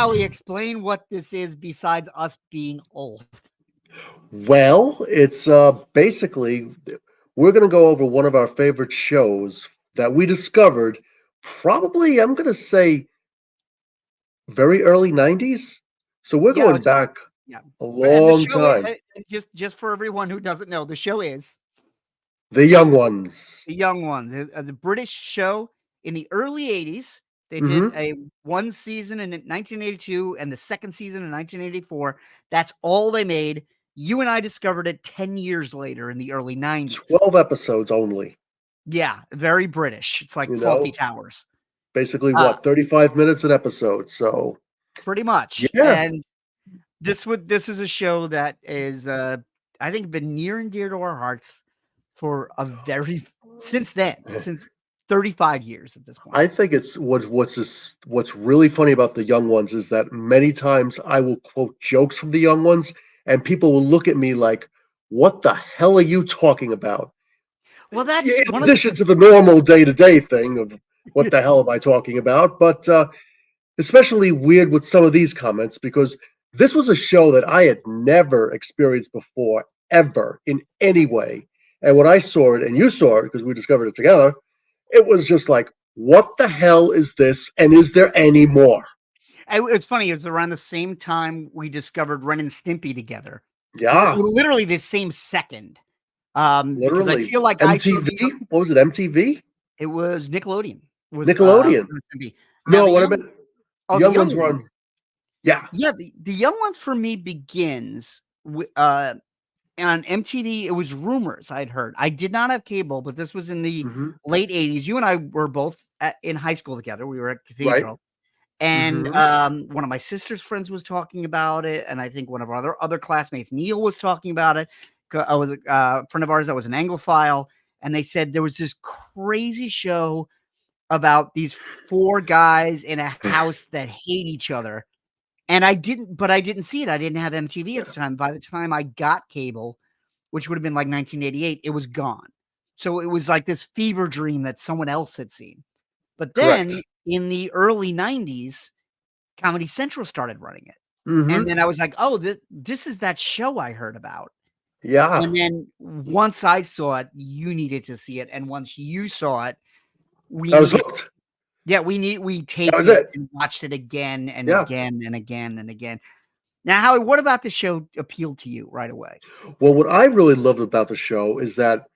Howie, explain what this is besides us being old. Well, it's basically we're going to go over one of our favorite shows that we discovered probably, I'm going to say, very early 90s. So we're Yeah, going back yeah. a And the long show, time. just for everyone who doesn't know, the show is The young ones. The Young Ones, the British show in the early 80s. They did Hmm. a one season in 1982 and the second season in 1984. That's all they made. You and I discovered it 10 years later in the early 90s. 12 episodes only. Yeah, very British. It's like You Faulty know, Towers. basically Uh, what, 35 minutes an episode. So, Pretty much. yeah. And this is a show that is I think been near and dear to our hearts for a very since then, since 35 years at this point. I think it's what's really funny about the young ones is that many times I will quote jokes from the young ones, and people will look at me like, "What the hell are you talking about?" Well, In that's one of addition to the normal day to day thing of "What the the hell am I talking about?" But especially weird with some of these comments because this was a show that I had never experienced before, ever in any way. And when I saw it, and you saw it because we discovered it together, it was just like, what the hell is this? And is there any more? it's funny, it was around the same time we discovered Ren and Stimpy together. Yeah, Literally the same second. Because I literally. feel like I saw MTV? What was it? MTV? it was Nickelodeon was Nickelodeon. Ren and Stimpy. Now No, the what I young meant, the oh the young young ones were ones. on. Yeah. Yeah, the young ones for me begins with on MTV. It was rumors I'd heard. I did not have cable, but this was in the Hmm. late 80s. You and I were both in high school together. We were at Right. Cathedral. And Hmm. one of my sister's friends was talking about it, and I think one of our other classmates, Neil, was talking about it. I was a friend of ours that was an Anglophile, and they said there was this crazy show about these four guys in a house that hate each other. And I didn't see it. I didn't have MTV at the time. By the time I got cable, which would have been like 1988, it was gone. So it was like this fever dream that someone else had seen. But then Correct. in the early 90s, Comedy Central started running it. And Hmm. then I was like, "Oh, this is that show I heard about." Yeah. And then once I saw it, you needed to see it, and once you saw it, we I was needed hooked. yeah, we That taped was it it. and watched it again and Yeah. again and again and again. Now, Howie, what about the show appealed to you right away? Well, what I really loved about the show is that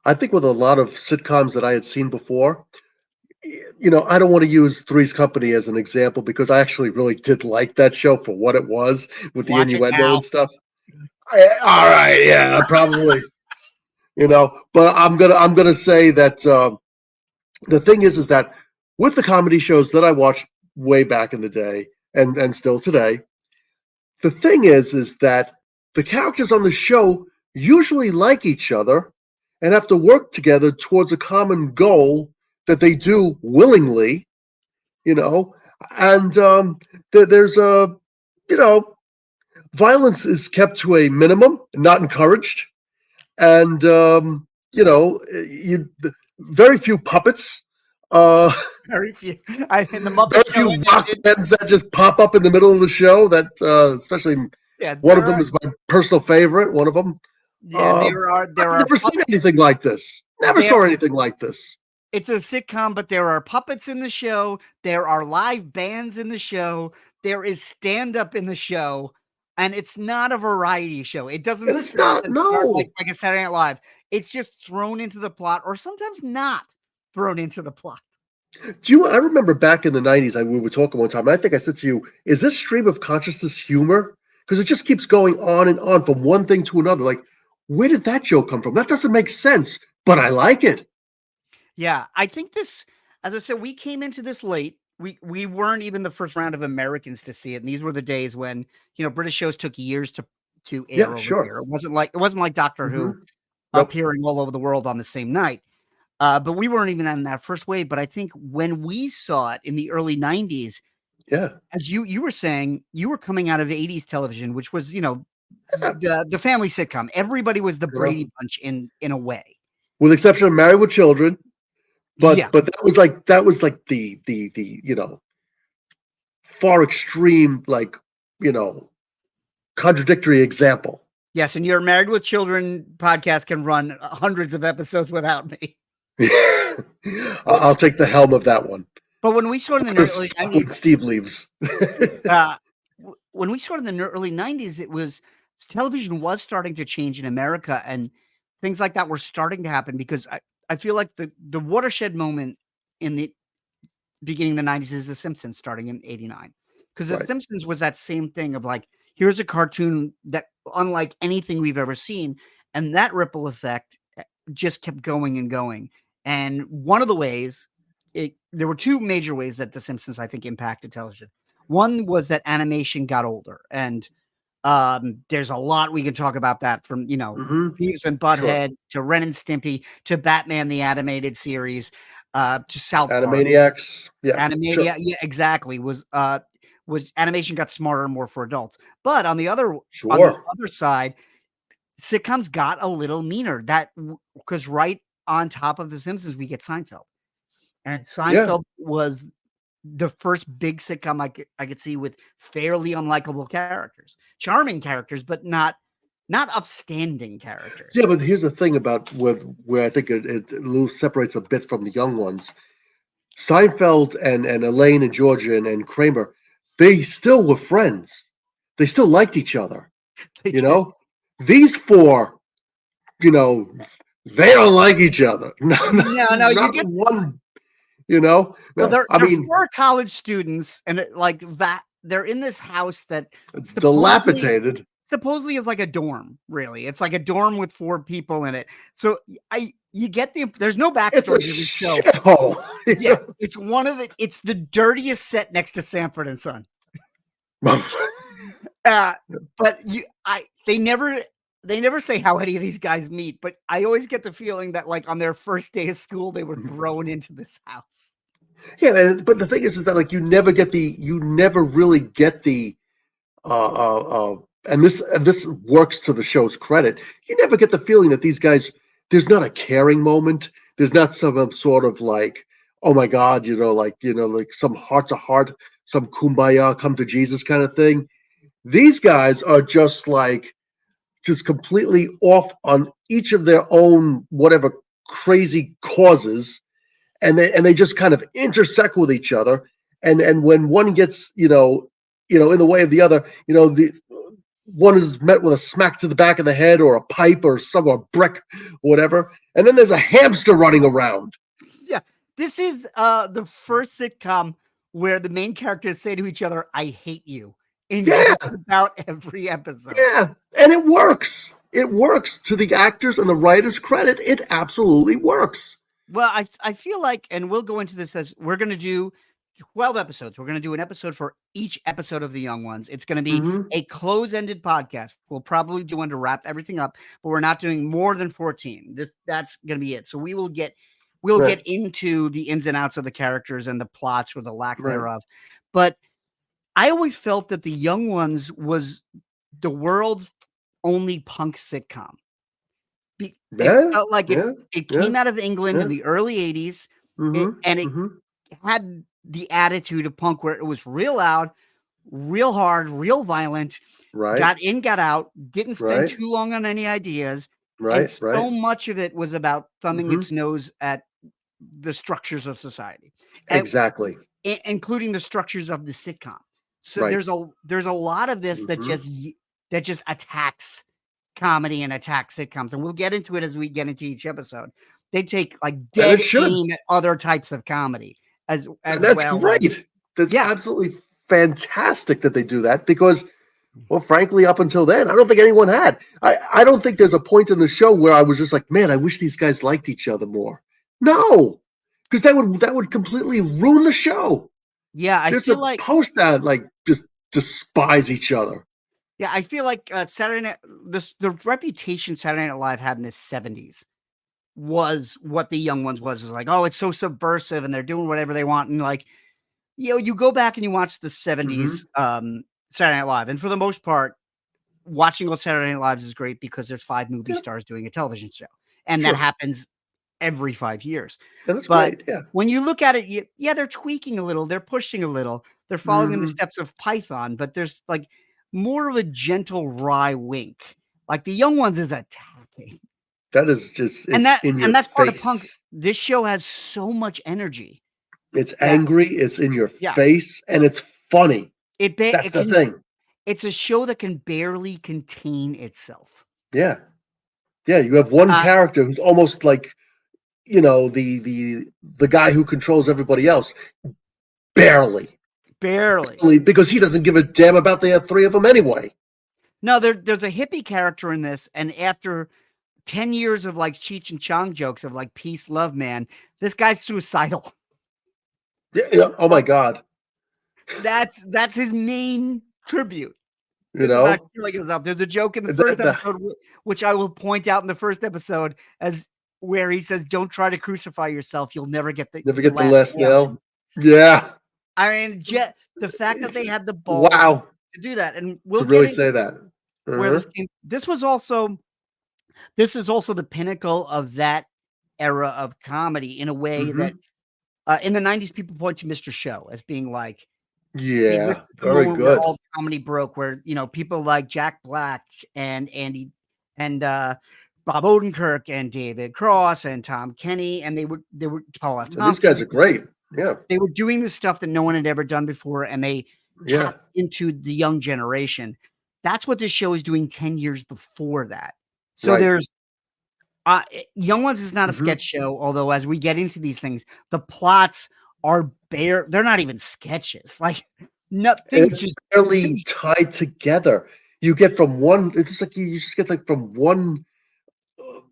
I think with a lot of sitcoms that I had seen before, I don't want to use Three's Company as an example because I actually really did like that show for what it was with the Watch it innuendo now. and stuff. All right, yeah, probably, but I'm gonna say that the thing is that with the comedy shows that I watched way back in the day and still today, the thing is that the characters on the show usually like each other and have to work together towards a common goal that they do willingly, you know, and there's a, you know, violence is kept to a minimum, not encouraged, and you very few puppets. Uh, Very few. In the Muppet Very Show few rock ended. bands that just pop up in the middle of the show. That especially Yeah, one of them is my personal favorite. One of them. there I've are never seen anything like this. Never there saw anything like this. it's a sitcom, but there are puppets in the show. There are live bands in the show. There is stand up in the show, and it's not a variety show. It doesn't And it's not. start No. like a Saturday Night Live. It's just thrown into the plot, or sometimes not thrown into the plot. I remember back in the '90s. We were talking one time, and I think I said to you, "Is this stream of consciousness humor?" Because it just keeps going on and on from one thing to another. Like, where did that joke come from? That doesn't make sense, but I like it. Yeah, I think this, as I said, we came into this late. We weren't even the first round of Americans to see it, and these were the days when British shows took years to Yeah, air over sure. here. It wasn't like Doctor Who Hmm. Nope. appearing all over the world on the same night. But we weren't even on that first wave. But I think when we saw it in the early 90s, Yeah. as you were saying, you were coming out of 80s television, which was, Yeah. the family sitcom. Everybody was the You know, Brady Bunch in a way. with the exception of Married with Children, Yeah. but that was like the far extreme, like, you know, contradictory example. Yes, and your Married with Children podcast can run hundreds of episodes without me. I'll take the helm of that one. But when we started in the early Stop when 90s, Steve leaves. when we started in the early 90s, it was television was starting to change in America, and things like that were starting to happen because I feel like the watershed moment in the beginning of the 90s is The Simpsons starting in 89. Because The Right. Simpsons was that same thing of like, here's a cartoon that unlike anything we've ever seen. And that ripple effect just kept going and going. And one of the ways, there were two major ways that The Simpsons, I think, impacted television. One was that animation got older. And there's a lot we can talk about that from, Mm-hmm. Beavis and Sure. Butthead to Ren and Stimpy to Batman the Animated Series to South Park. Animaniacs. Yeah. Animate, Sure. yeah, exactly. Was animation got smarter and more for adults. But on the other Sure. side, sitcoms got a little meaner. Because right on top of The Simpsons, we get Seinfeld, and Yeah. Seinfeld was the first big sitcom I could see with fairly unlikable characters, charming characters, but not upstanding characters. Yeah, but here's the thing about where I think it separates a bit from the young ones. Seinfeld and Elaine and Georgia and Kramer, they still were friends. They still liked each other. They You did. know, these four, you know, they don't like each other. No, you Not get. one. You know, Well, no. I they're mean, 4 college students, and like that, they're in this house that dilapidated. supposedly is like a dorm. Really, it's like a dorm with 4 people in it. So you get there's no It's a backstory to this show. shithole. Yeah, it's the dirtiest set next to Sanford and Son. But they never say how any of these guys meet, but I always get the feeling that like on their first day of school, they were thrown into this house. Yeah, but the thing is that like you never really get the and this works to the show's credit. You never get the feeling that these guys. There's not a caring moment. There's not some sort of like, oh my God, like some heart to heart, some kumbaya, come to Jesus kind of thing. These guys are just completely off on each of their own whatever crazy causes, and they just kind of intersect with each other. And when one gets in the way of the other, the one is met with a smack to the back of the head or a pipe or a brick, whatever, and then there's a hamster running around. Yeah, this is the first sitcom where the main characters say to each other, "I hate you," in just about every episode. Yeah, and it works. It works to the actors and the writers' credit. It absolutely works. Well, I feel like, and we'll go into this as we're going to do 12 episodes. We're going to do an episode for each episode of The Young Ones. It's going to be Mm-hmm. a close-ended podcast. We'll probably do one to wrap everything up, but we're not doing more than 14. That's going to be it. So we'll get into the ins and outs of the characters and the plots or the lack thereof. But I always felt that The Young Ones was the world's only punk sitcom. It felt like it came out of England in the early 80s, and it had the attitude of punk where it was real loud, real hard, real violent, got in, got out, didn't spend too long on any ideas, and so much of it was about thumbing its nose at the structures of society. Exactly. Including the structures of the sitcom. So there's a lot of this that just attacks comedy and attack sitcoms, and we'll get into it as we get into each episode. They take like dead aim at other types of comedy as that's well. Great. That's absolutely fantastic that they do that because, well, frankly, up until then, I don't think anyone had. I don't think there's a point in the show where I was just like, man, I wish these guys liked each other more. No, because that would completely ruin the show. Yeah, I feel like supposed to like just despise each other. Yeah, I feel like Saturday Night, the reputation Saturday Night Live had in the 70s was what The Young Ones was like, oh, it's so subversive and they're doing whatever they want. And like, you go back and you watch the 70s Saturday Night Live. And for the most part, watching all Saturday Night Lives is great because there's 5 movie stars doing a television show. And that happens every 5 years. And that's But great. Yeah. when you look at it, yeah, they're tweaking a little, they're pushing a little, they're following in the Mhm. steps of Python, but there's like more of a gentle wry wink. Like the young ones is attacking. That is just And it's that in and your that's part of punk. face. This show has so much energy It's that angry, it's in your yeah, face, and it's funny. That's it the can thing. it's a show that can barely contain itself. Yeah. Yeah, you have one Uh, character who's almost like, the guy who controls everybody else. Barely. barely. Barely, because he doesn't give a damn about the three of them anyway. No, there's a hippie character in this, and after 10 years of like Cheech and Chong jokes of like peace, love, man, this guy's suicidal. Yeah, yeah. Oh my Like God. that's his main tribute. You Is about know? killing himself. There's a joke in the The, first the episode, which I will point out in the first episode, as where he says, "Don't try to crucify yourself. You'll never get never the get the last last nail in." nail. Yeah. I mean, the fact that they had the balls Wow. to do that, and To we'll get really into say that. where Uh-huh. this came. This is also the pinnacle of that era of comedy in a way that Mhm. in the 90s people point to Mr. Show as being like this Yeah. is the Very moment where good. all the comedy broke, where people like Jack Black and Andy and Bob Odenkirk and David Cross and Tom Kenny, and they were Paul F. And these Tompkins. guys are great. Yeah. They were doing this stuff that no one had ever done before, and they Yeah. tapped into the young generation. That's what this show is doing 10 years before that. So Right. there's Young Ones is not a Mhm. sketch show, although as we get into these things, the plots are bare. They're not even sketches. Like no And things it's just barely things. tied together. You get from one it's like you just get, like, from one,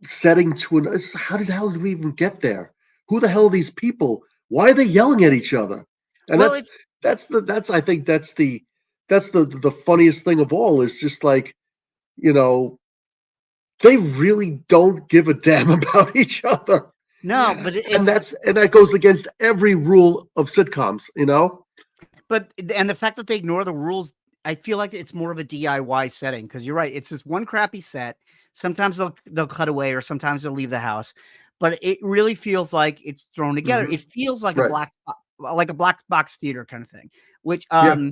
setting to another. How did hell did we even get there? Who the hell are these people? Why are they yelling at each other? And Well, that's I think that's the funniest thing of all is just like, you know, they really don't give a damn about each other. no, but And that goes against every rule of sitcoms. and the fact that they ignore the rules, I feel like it's more of a DIY setting because you're right. It's just one crappy set. Sometimes they'll cut away, or sometimes they'll leave the house, but it really feels like it's thrown together. It Mhm. feels like Right. a black box theater kind of thing, which Yeah.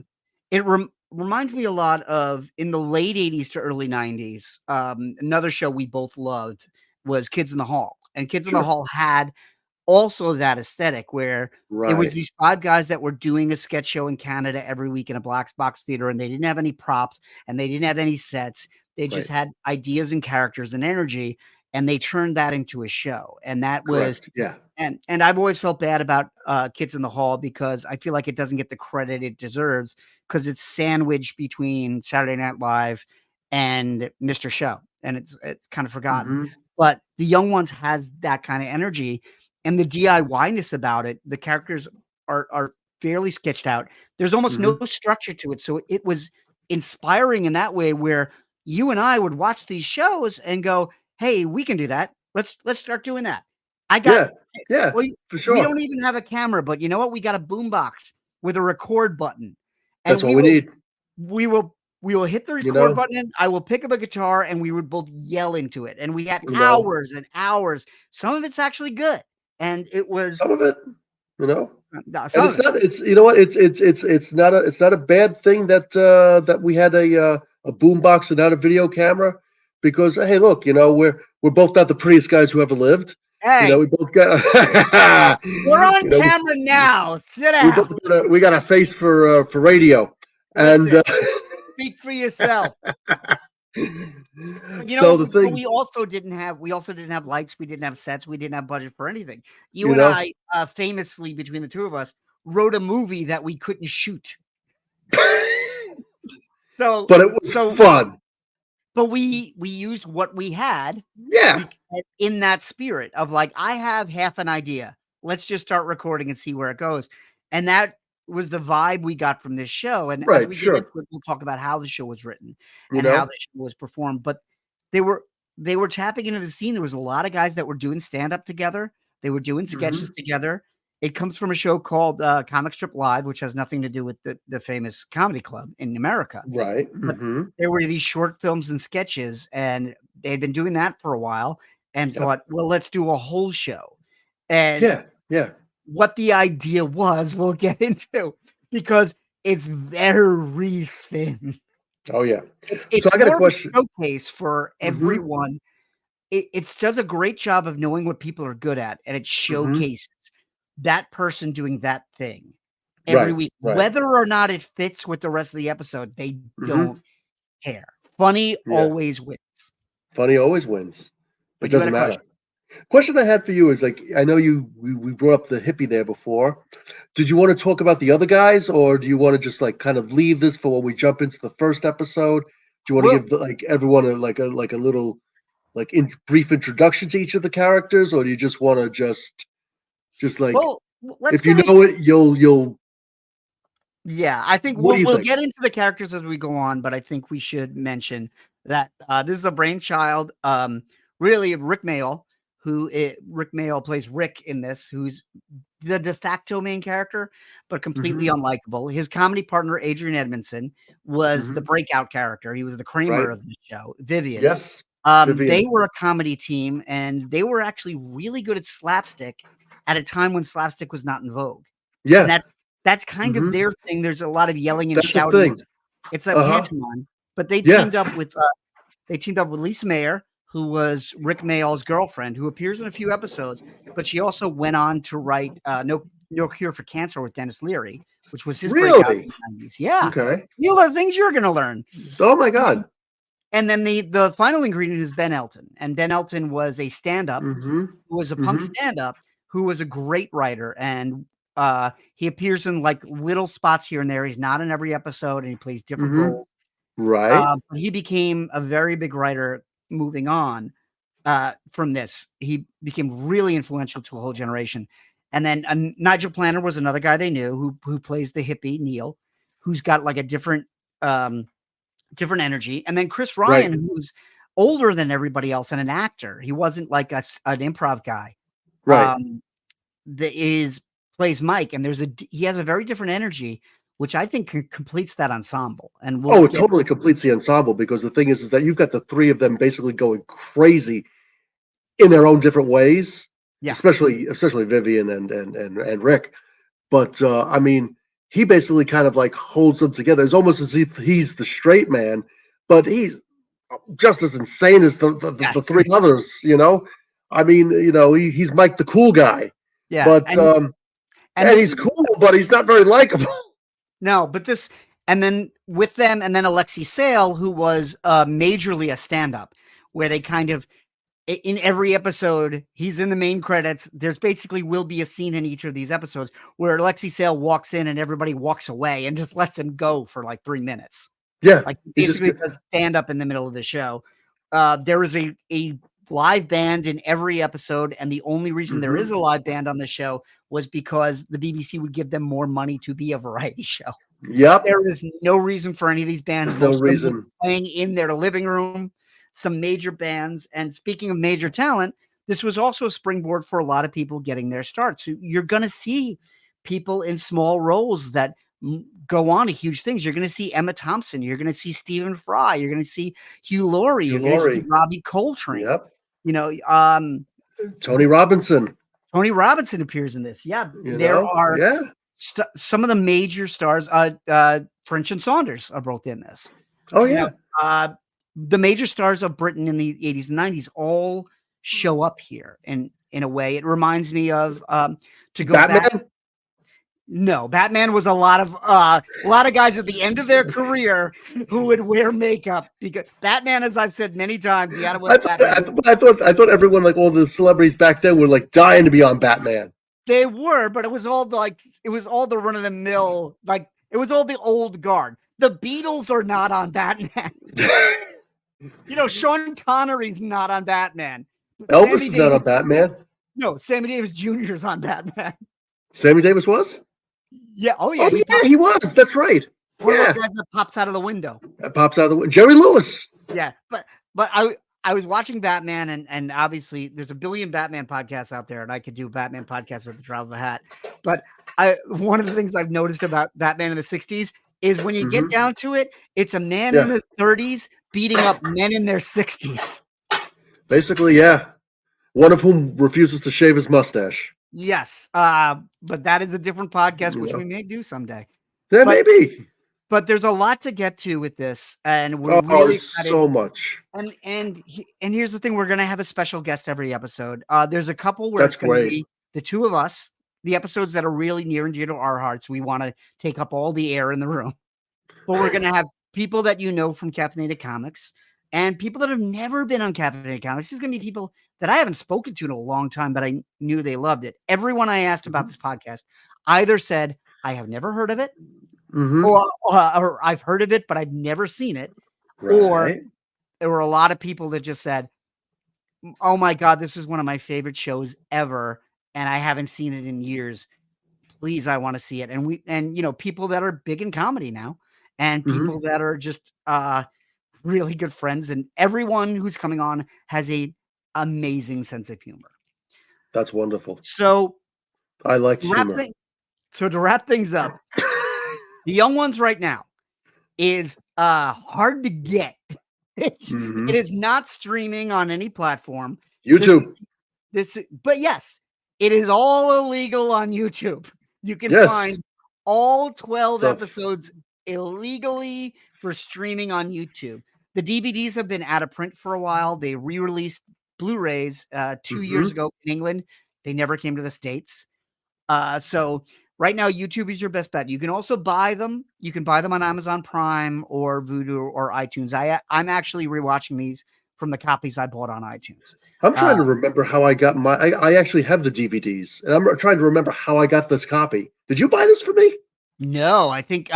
reminds me a lot of in the late '80s to early '90s. Another show we both loved was Kids in the Hall, and Kids in the Sure. Hall had also that aesthetic where it was Right. these 5 guys that were doing a sketch show in Canada every week in a black box theater, and they didn't have any props, and they didn't have any sets. They just Right. had ideas and characters and energy, and they turned that into a show, and that was Correct. Yeah. and I've always felt bad about, Kids in the Hall because I feel like it doesn't get the credit it deserves because it's sandwiched between Saturday Night Live and Mr. Show, and it's kind of forgotten. Mhm. But The Young Ones has that kinda energy, and the DIY-ness about it. The characters are fairly sketched out. There's almost no Mhm. structure to it, so it was inspiring in that way where you and I would watch these shows and go, "Hey, we can do that. Let's start doing that." I got Yeah. Yeah. well, For we sure. don't even have a camera, but you know what? We got a boombox with a record button, and That's all we need. we will hit the You record know? button, and I will pick up a guitar, and we would both yell into it, and we had You know? hours and hours. Some of it's actually good, and it was Some of it, you know? no, And some of it. it's you know what? It's not a bad thing that we had a boombox and not a video camera because hey, look, we're both not the prettiest guys who ever lived. We Hey, both got we're on you know camera now. Sit we both down. got a face for radio. And Listen, speak for yourself. But so the but thing, we also didn't have lights, we didn't have sets, we didn't have budget for anything. You you and know, I, famously between the 2 of us, wrote a movie that we couldn't shoot. So but it was so fun. but we used what we had Yeah, in that spirit of like, I have half an idea. Let's just start recording and see where it goes. And that was the vibe we got from this show. And as right, we get into sure. it, we'll talk about how the show was written You and how know, the show was performed. But they were they were tapping into the scene. There was a lot of guys that were doing stand-up together. They were doing sketches hmm together. It comes from a show called Comic Strip Live, which has nothing to do with the famous comedy club in America. right. But there were these short films and sketches, and they had been doing that for a while. and Yep. thought, well, let's do a whole show. And Yeah. what the idea was, we'll get into, because it's very thin. Oh yeah. So It's I got a more of a question. showcase for Mm-hmm. everyone. It does a great job of knowing what people are good at, and it Mm-hmm. showcases that person doing that thing every Right. week. Right. Whether or not it fits with the rest of the episode, they Mm-hmm. don't care. Funny Yeah. always wins. Funny always wins. It But you had doesn't a matter. question. Question I had for you is like I know we brought up the hippie there before. Did you want to talk about the other guys, or do you want to just like kind of leave this for when we jump into the first episode? Do you want to Well, give like everyone a little brief introduction to each of the characters, or do you just want to just like let's if you get know into. it, you'll. Yeah, I think What do you we'll think? get into the characters as we go on, but I think we should mention that this is the brainchild, really, of Rick Mayall, Rick Mayall plays Rick in this, who's the de facto main character, but completely Hmm. unlikable. His comedy partner, Adrian Edmondson, was the Hmm. breakout character. He was the Kramer Right? of the show, Vivian. Yes, They Vivian. were a comedy team, and they were actually really good at slapstick at a time when slapstick was not in vogue. And Yeah. that's kind of Hmm. their thing. There's a lot of yelling and That's a shouting. thing. It's a Uh huh. pantomime, but they Yeah. teamed up with Lisa Mayer, who was Rick Mayall's girlfriend, who appears in a few episodes, but she also went on to write No Cure for Cancer with Dennis Leary, which was his breakout Really? in the 90s. Yeah. Okay. You know the things you're gonna learn. Oh my God. And then the final ingredient is Ben Elton. And Ben Elton was a stand-up Hmm. who was a punk Hmm. stand-up who was a great writer. And he appears in like little spots here and there. He's not in every episode, and he plays different Hmm. roles. Right. But he became a very big writer moving on from this. He became really influential to a whole generation. And then Nigel Planner was another guy they knew who plays the hippie Neil, who's got like a um, different energy. And then Chris Right. Ryan, who's older than everybody else and an actor. He wasn't like an improv guy. Right. That is plays Mike, and he has a very different energy, which I think completes that ensemble. And we'll Oh, it get. totally completes the ensemble because the thing is that you've got the three of them basically going crazy in their own different ways, Yeah. especially Vivian and Rick. But I mean, he basically kind of like holds them together. It's almost as if he's the straight man, but he's just as insane as Yes. the three others. I mean, he's Mike the cool guy, Yeah. but And and this he's is cool, but he's not very likable. no, but this, and then with them, and then Alexi Sale, who was majorly a stand-up, where they kind of in every episode, he's in the main credits. There's basically will be a scene in each of these episodes where Alexi Sale walks in and everybody walks away and just lets him go for like 3 minutes. Yeah, Like he just basically does stand up in the middle of the show. There is a live band in every episode, and the only reason there is a live band on the show was because the BBC would give them more money to be a variety show. Yep. There is no reason for any of these bands. There's no Most of them were reason. playing in their living room. Some major bands. And speaking of major talent, this was also a springboard for a lot of people getting their start. So you're going to see people in small roles that go on to huge things. You're going to see Emma Thompson. You're going to see Stephen Fry. You're going to see Hugh Laurie. Hugh You're going to see Laurie. Robbie Coltrane. Yep. Tony Robinson. Tony Robinson appears in this. Yeah, there are Yeah. some of the major stars. French and Saunders are both in this. Oh yeah. The major stars of Britain in the 80s and 90s all show up here in a way. It reminds me of to go Batman? back. No, Batman was a lot of guys at the end of their career who would wear makeup because Batman, as I've said many times, you got to wear Batman. I thought everyone, like all the celebrities back then, were like dying to be on Batman. They were, but it was all the run of the mill, like it was all the old guard. The Beatles are not on Batman. Sean Connery's not on Batman. Elvis is not on Batman. No, Sammy Davis Jr. is on Batman. Sammy Davis was? Yeah. Oh, yeah. He was. That's right. One of the guys that pops out of the window. That pops out of the window. Jerry Lewis. Yeah. But I was watching Batman, and obviously there's a billion Batman podcasts out there, and I could do Batman podcasts at the drop of a hat. But one of the things I've noticed about Batman in the 60s is when you get down to it, it's a man in his 30s beating up men in their 60s. Basically, yeah. one of whom refuses to shave his mustache. Yes, but that is a different podcast, You which we know, may do someday. yeah, But maybe. but there's a lot to get to with this, and we're Oh, really there's excited. so much. And here's the thing: we're gonna have a special guest every episode. There's a couple where That's it's gonna great. be the two of us. The episodes that are really near and dear to our hearts, we want to take up all the air in the room. But we're gonna have people that you know from Caffeinated Comics and people that have never been on Caffeinated Comics. This is gonna be people that I haven't spoken to in a long time, but I knew they loved it. Everyone I asked about this podcast either said, I have never heard of it, Mm-hmm. or I've heard of it, but I've never seen it. Or Right. there were a lot of people that just said, oh my God, this is one of my favorite shows ever, and I haven't seen it in years. Please, I want to see it. And people that are big in comedy now, and Mm-hmm. people that are just really good friends, and everyone who's coming on has a amazing sense of humor. That's wonderful. So I like to wrap humor. things, so to wrap things up, the Young Ones right now is hard to get. It Mm-hmm. is not streaming on any platform. This is YouTube. but yes, it is all illegal on YouTube. You can Yes. find all 12 Stuff. episodes illegally for streaming on YouTube. The DVDs have been out of print for a while. They re-released Blu-rays 2 years Mm-hmm. ago in England. They never came to the States. So right now, YouTube is your best bet. You can also buy them. You can buy them on Amazon Prime or Vudu or iTunes. I'm actually rewatching these from the copies I bought on iTunes. I'm trying to Uh, remember how I got my. I actually have the DVDs, and I'm trying to remember how I got this copy. Did you buy this for me? no, I think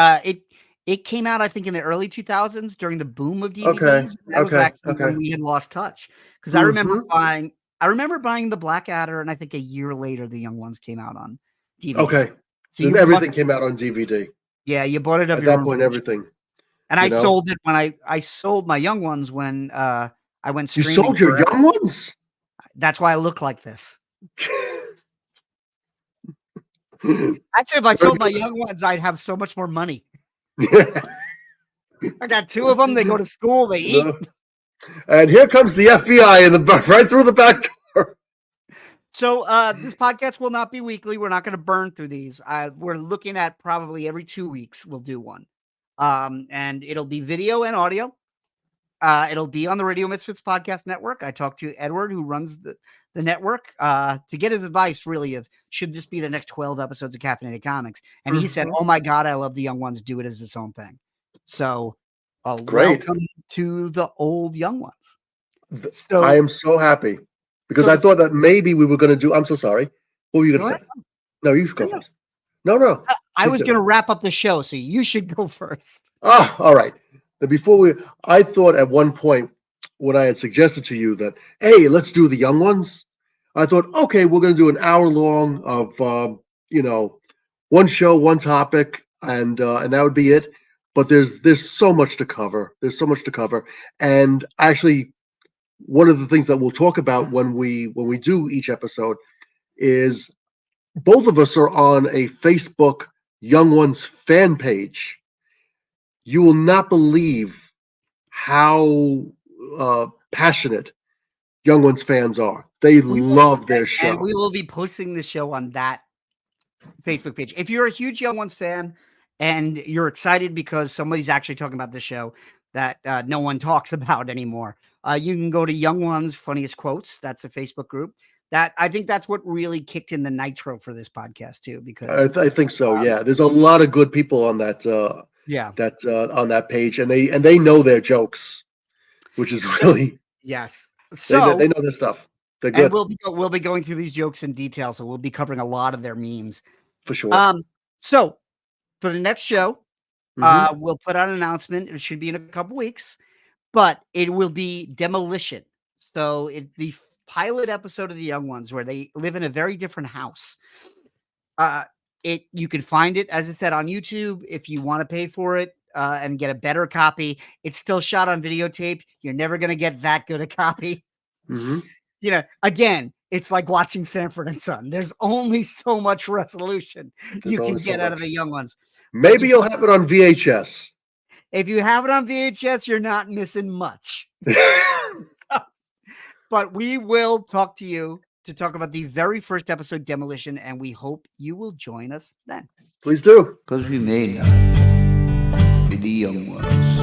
it came out, I think, in the early 2000s during the boom of Okay. DVDs. That was Okay. actually Okay. when we had lost touch because Mm-hmm. I remember buying the Blackadder, and I think a year later the Young Ones came out on DVD. Okay. So Then you must, everything came out on DVD. yeah, you bought it of At your that own point, volition. everything. And I You know, sold it when I sold my Young Ones when I went you streaming sold your forever. young ones. That's why I look like this. Actually, if I Very sold my Young Ones, I'd have so much more money. good. I got two of them. They go to school. They eat. No. And here comes the FBI in the right through the back door. So this podcast will not be weekly. We're not going to burn through these. We're looking at probably every 2 weeks we'll do one. And it'll be video and audio. It'll be on the Radio Misfits Podcast Network. I talked to Edward, who runs the network, to get his advice, really, of should this be the next 12 episodes of Caffeinated Comics? And he said, oh my God, I love the Young Ones. Do it as its own thing. So Great. welcome to the old Young Ones. I So, am so happy because so I thought that maybe we were going to do. I'm so sorry. What were you going to say? No, you should go first. No. I was do. going to wrap up the show, so you should go first. All right. Before I thought at one point when I had suggested to you that, hey, let's do the young ones. I thought, okay, we're going to do an hour long of, one show, one topic, and that would be it. But there's so much to cover. There's so much to cover, and actually, one of the things that we'll talk about when we do each episode is both of us are on a Facebook Young Ones fan page. You will not believe how passionate Young Ones fans are. They love their show. And we will be posting the show on that Facebook page. If you're a huge Young Ones fan and you're excited because somebody's actually talking about the show that no one talks about anymore, you can go to Young Ones Funniest Quotes. That's a Facebook group. That I think that's what really kicked in the nitro for this podcast too. Because I think so. Yeah, there's a lot of good people on that. Yeah. On that page, and they know their jokes, which is really yes. they So know their stuff. They're and good we'll be going through these jokes in detail, so we'll be covering a lot of their memes. for sure. So for the next show, Mhm. we'll put out an announcement. It should be in a couple weeks, but it will be Demolition. So the pilot episode of the Young Ones, where they live in a very different house. You can find it, as I said, on YouTube if you want to pay for it and get a better copy. It's still shot on videotape. You're never going to get that good a copy. Mhm. Again, it's like watching Sanford and Son. There's only so much resolution you can get out of the Young Ones. Maybe you'll have it on VHS. If you have it on VHS, you're not missing much. But we will talk to you to talk about the very first episode, Demolition, and we hope you will join us then. Please do. Because we may not be the young ones.